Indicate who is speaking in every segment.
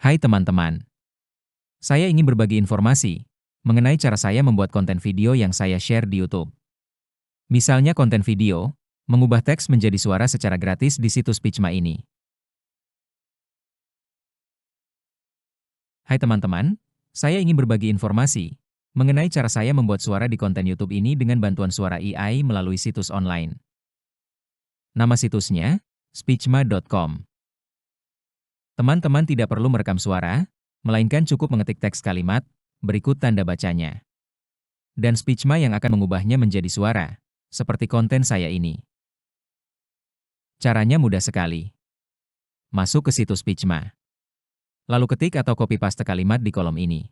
Speaker 1: Hai teman-teman, saya ingin berbagi informasi mengenai cara saya membuat konten video yang saya share di YouTube. Misalnya konten video, mengubah teks menjadi suara secara gratis di situs Picma ini. Hai teman-teman, saya ingin berbagi informasi mengenai cara saya membuat suara di konten YouTube ini dengan bantuan suara AI melalui situs online. Nama situsnya, speechma.com. Teman-teman tidak perlu merekam suara, melainkan cukup mengetik teks kalimat, berikut tanda bacanya. Dan Speechma yang akan mengubahnya menjadi suara, seperti konten saya ini. Caranya mudah sekali. Masuk ke situs Speechma. Lalu ketik atau copy paste kalimat di kolom ini.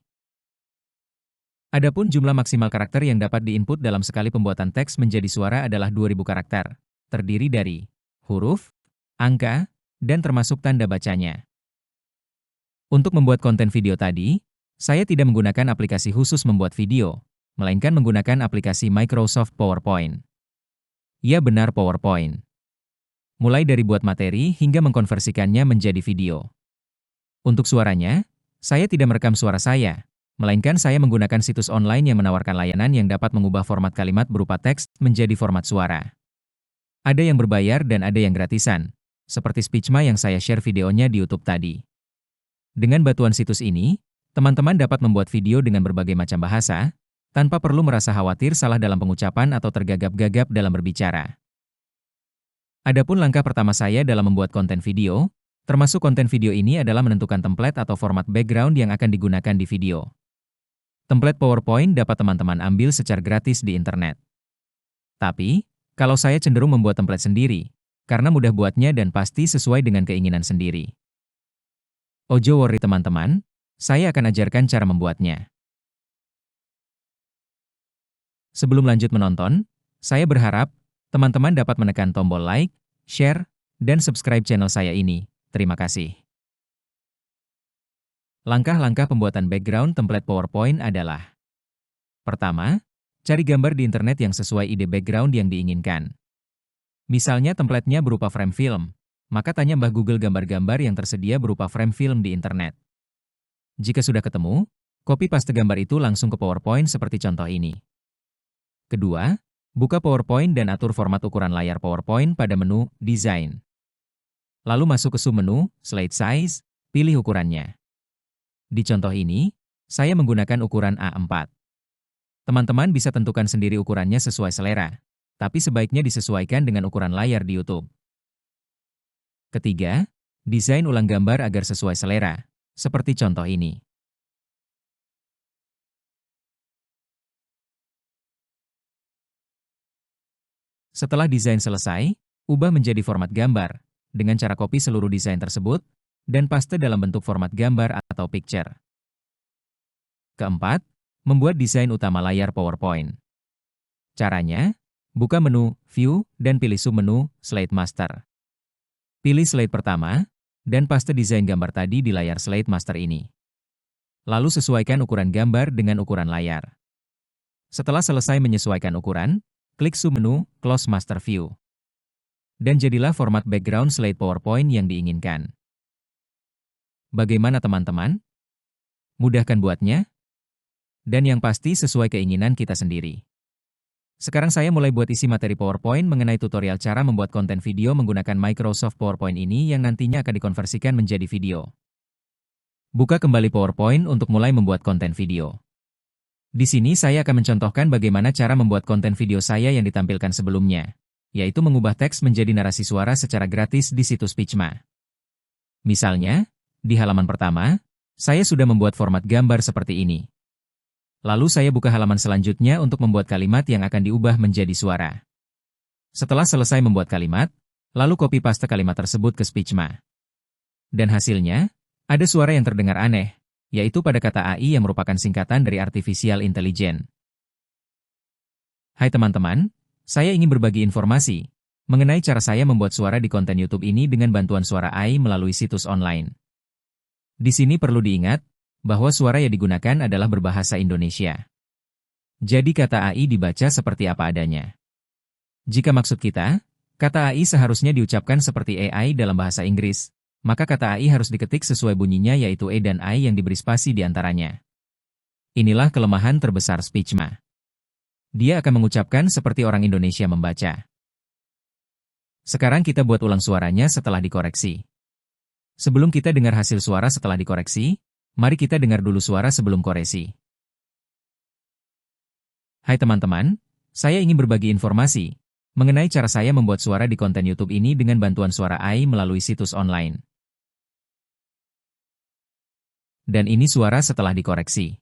Speaker 1: Adapun jumlah maksimal karakter yang dapat diinput dalam sekali pembuatan teks menjadi suara adalah 2000 karakter, terdiri dari huruf, angka, dan termasuk tanda bacanya. Untuk membuat konten video tadi, saya tidak menggunakan aplikasi khusus membuat video, melainkan menggunakan aplikasi Microsoft PowerPoint. Ya benar PowerPoint. Mulai dari buat materi hingga mengkonversikannya menjadi video. Untuk suaranya, saya tidak merekam suara saya, melainkan saya menggunakan situs online yang menawarkan layanan yang dapat mengubah format kalimat berupa teks menjadi format suara. Ada yang berbayar dan ada yang gratisan, seperti Speechma yang saya share videonya di YouTube tadi. Dengan bantuan situs ini, teman-teman dapat membuat video dengan berbagai macam bahasa, tanpa perlu merasa khawatir salah dalam pengucapan atau tergagap-gagap dalam berbicara. Adapun langkah pertama saya dalam membuat konten video, termasuk konten video ini adalah menentukan template atau format background yang akan digunakan di video. Template PowerPoint dapat teman-teman ambil secara gratis di internet. Tapi, kalau saya cenderung membuat template sendiri, karena mudah buatnya dan pasti sesuai dengan keinginan sendiri. Ojo worry teman-teman, saya akan ajarkan cara membuatnya. Sebelum lanjut menonton, saya berharap teman-teman dapat menekan tombol like, share, dan subscribe channel saya ini. Terima kasih. Langkah-langkah pembuatan background template PowerPoint adalah: pertama, cari gambar di internet yang sesuai ide background yang diinginkan. Misalnya templatenya berupa frame film, maka tanya Mbah Google gambar-gambar yang tersedia berupa frame film di internet. Jika sudah ketemu, copy paste gambar itu langsung ke PowerPoint seperti contoh ini. Kedua, buka PowerPoint dan atur format ukuran layar PowerPoint pada menu Design. Lalu masuk ke submenu Slide Size, pilih ukurannya. Di contoh ini, saya menggunakan ukuran A4. Teman-teman bisa tentukan sendiri ukurannya sesuai selera, tapi sebaiknya disesuaikan dengan ukuran layar di YouTube. Ketiga, desain ulang gambar agar sesuai selera, seperti contoh ini. Setelah desain selesai, ubah menjadi format gambar, dengan cara copy seluruh desain tersebut, dan paste dalam bentuk format gambar atau picture. Keempat, membuat desain utama layar PowerPoint. Caranya, buka menu View dan pilih submenu Slide Master. Pilih slide pertama, dan paste desain gambar tadi di layar slide master ini. Lalu sesuaikan ukuran gambar dengan ukuran layar. Setelah selesai menyesuaikan ukuran, klik submenu Close Master View. Dan jadilah format background slide PowerPoint yang diinginkan. Bagaimana teman-teman? Mudah kan buatnya? Dan yang pasti sesuai keinginan kita sendiri. Sekarang saya mulai buat isi materi PowerPoint mengenai tutorial cara membuat konten video menggunakan Microsoft PowerPoint ini yang nantinya akan dikonversikan menjadi video. Buka kembali PowerPoint untuk mulai membuat konten video. Di sini saya akan mencontohkan bagaimana cara membuat konten video saya yang ditampilkan sebelumnya, yaitu mengubah teks menjadi narasi suara secara gratis di situs Picma. Misalnya, di halaman pertama, saya sudah membuat format gambar seperti ini. Lalu saya buka halaman selanjutnya untuk membuat kalimat yang akan diubah menjadi suara. Setelah selesai membuat kalimat, lalu copy paste kalimat tersebut ke Speechma. Dan hasilnya, ada suara yang terdengar aneh, yaitu pada kata AI yang merupakan singkatan dari Artificial Intelligence. Hai teman-teman, saya ingin berbagi informasi mengenai cara saya membuat suara di konten YouTube ini dengan bantuan suara AI melalui situs online. Di sini perlu diingat, bahwa suara yang digunakan adalah berbahasa Indonesia. Jadi kata AI dibaca seperti apa adanya. Jika maksud kita, kata AI seharusnya diucapkan seperti AI dalam bahasa Inggris, maka kata AI harus diketik sesuai bunyinya yaitu E dan I yang diberi spasi di antaranya. Inilah kelemahan terbesar SpeechMa. Dia akan mengucapkan seperti orang Indonesia membaca. Sekarang kita buat ulang suaranya setelah dikoreksi. Sebelum kita dengar hasil suara setelah dikoreksi, mari kita dengar dulu suara sebelum koreksi. Hai teman-teman, saya ingin berbagi informasi mengenai cara saya membuat suara di konten YouTube ini dengan bantuan suara AI melalui situs online. Dan ini suara setelah dikoreksi.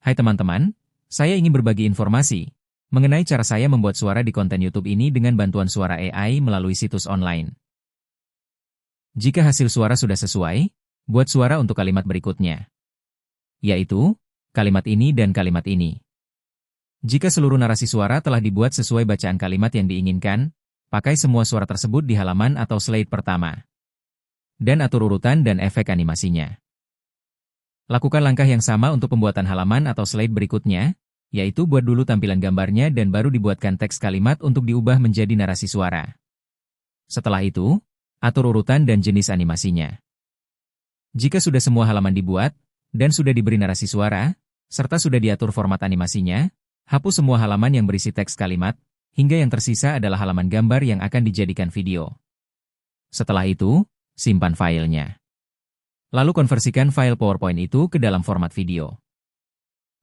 Speaker 1: Hai teman-teman, saya ingin berbagi informasi mengenai cara saya membuat suara di konten YouTube ini dengan bantuan suara AI melalui situs online. Jika hasil suara sudah sesuai, buat suara untuk kalimat berikutnya, yaitu kalimat ini dan kalimat ini. Jika seluruh narasi suara telah dibuat sesuai bacaan kalimat yang diinginkan, pakai semua suara tersebut di halaman atau slide pertama. Dan atur urutan dan efek animasinya. Lakukan langkah yang sama untuk pembuatan halaman atau slide berikutnya, yaitu buat dulu tampilan gambarnya dan baru dibuatkan teks kalimat untuk diubah menjadi narasi suara. Setelah itu, atur urutan dan jenis animasinya. Jika sudah semua halaman dibuat, dan sudah diberi narasi suara, serta sudah diatur format animasinya, hapus semua halaman yang berisi teks kalimat, hingga yang tersisa adalah halaman gambar yang akan dijadikan video. Setelah itu, simpan filenya. Lalu konversikan file PowerPoint itu ke dalam format video.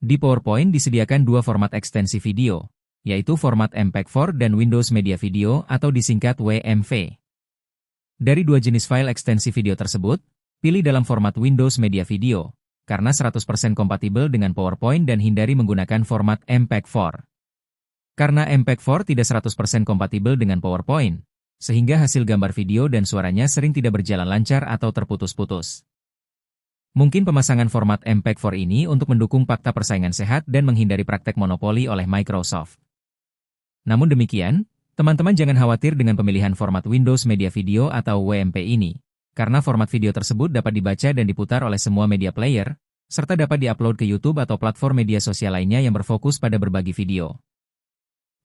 Speaker 1: Di PowerPoint disediakan dua format ekstensi video, yaitu format MPEG-4 dan Windows Media Video atau disingkat WMV. Dari dua jenis file ekstensi video tersebut, pilih dalam format Windows Media Video, karena 100% kompatibel dengan PowerPoint dan hindari menggunakan format MPEG-4. Karena MPEG-4 tidak 100% kompatibel dengan PowerPoint, sehingga hasil gambar video dan suaranya sering tidak berjalan lancar atau terputus-putus. Mungkin pemasangan format MPEG-4 ini untuk mendukung fakta persaingan sehat dan menghindari praktek monopoli oleh Microsoft. Namun demikian, teman-teman jangan khawatir dengan pemilihan format Windows Media Video atau WMV ini, karena format video tersebut dapat dibaca dan diputar oleh semua media player, serta dapat diupload ke YouTube atau platform media sosial lainnya yang berfokus pada berbagi video.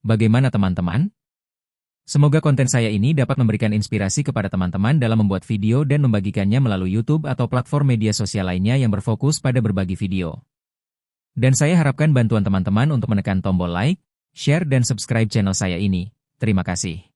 Speaker 1: Bagaimana teman-teman? Semoga konten saya ini dapat memberikan inspirasi kepada teman-teman dalam membuat video dan membagikannya melalui YouTube atau platform media sosial lainnya yang berfokus pada berbagi video. Dan saya harapkan bantuan teman-teman untuk menekan tombol like, share dan subscribe channel saya ini. Terima kasih.